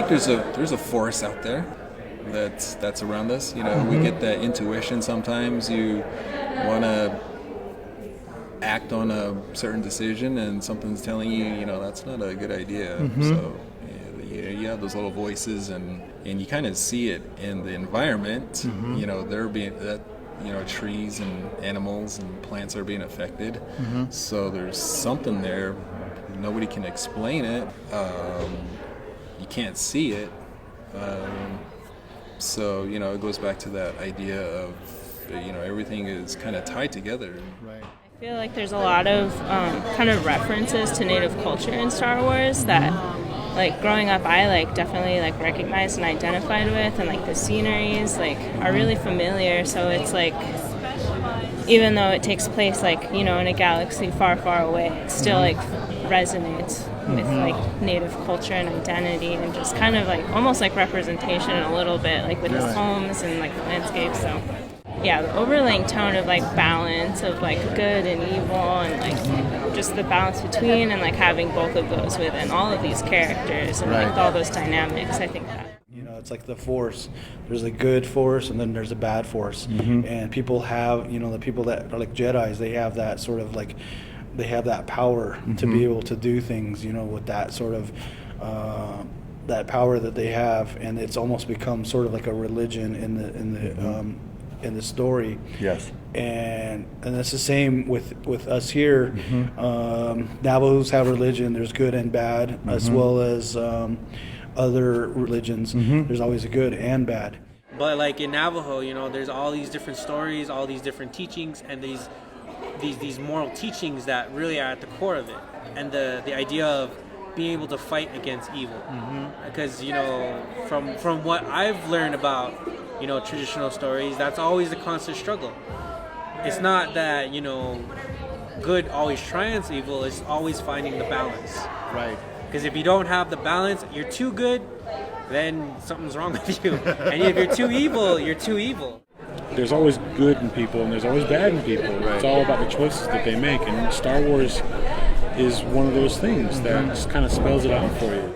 think there's a force out there that's around us. You know, we get that intuition sometimes. You want to act on a certain decision and something's telling you, you know, that's not a good idea. So you have those little voices, and you kind of see it in the environment. You know, trees and animals and plants are being affected. So there's something there. Nobody can explain it. You can't see it. So, you know, it goes back to that idea of, you know, everything is kind of tied together. Right. I feel like there's a lot of kind of references to Native culture in Star Wars that, like, growing up, I definitely recognized and identified with, and the sceneries are really familiar. So it's even though it takes place in a galaxy far, far away, it still resonates with Native culture and identity, and just kind of almost representation a little bit, with the homes and the landscape. So yeah, the overlaying tone of balance of good and evil, and just the balance between, and having both of those within all of these characters, and all those dynamics. I think that, you know, it's like the force. There's a good force, and then there's a bad force. And people have, you know, the people that are like Jedis, they have that sort of they have that power to be able to do things, you know, with that sort of that power that they have, and it's almost become sort of like a religion in the story. Yes. And that's the same with us here. Navajos have religion. There's good and bad, as well as other religions. There's always a good and bad. But in Navajo, you know, there's all these different stories, all these different teachings, and these moral teachings that really are at the core of it. And the idea of being able to fight against evil. Because, you know, from what I've learned about, you know, traditional stories, that's always the constant struggle. It's not that, you know, good always triumphs evil, it's always finding the balance. Right. Because if you don't have the balance, you're too good, then something's wrong with you. And if you're too evil, you're too evil. There's always good in people and there's always bad in people. It's all about the choices that they make, and Star Wars is one of those things that just kind of spells it out for you.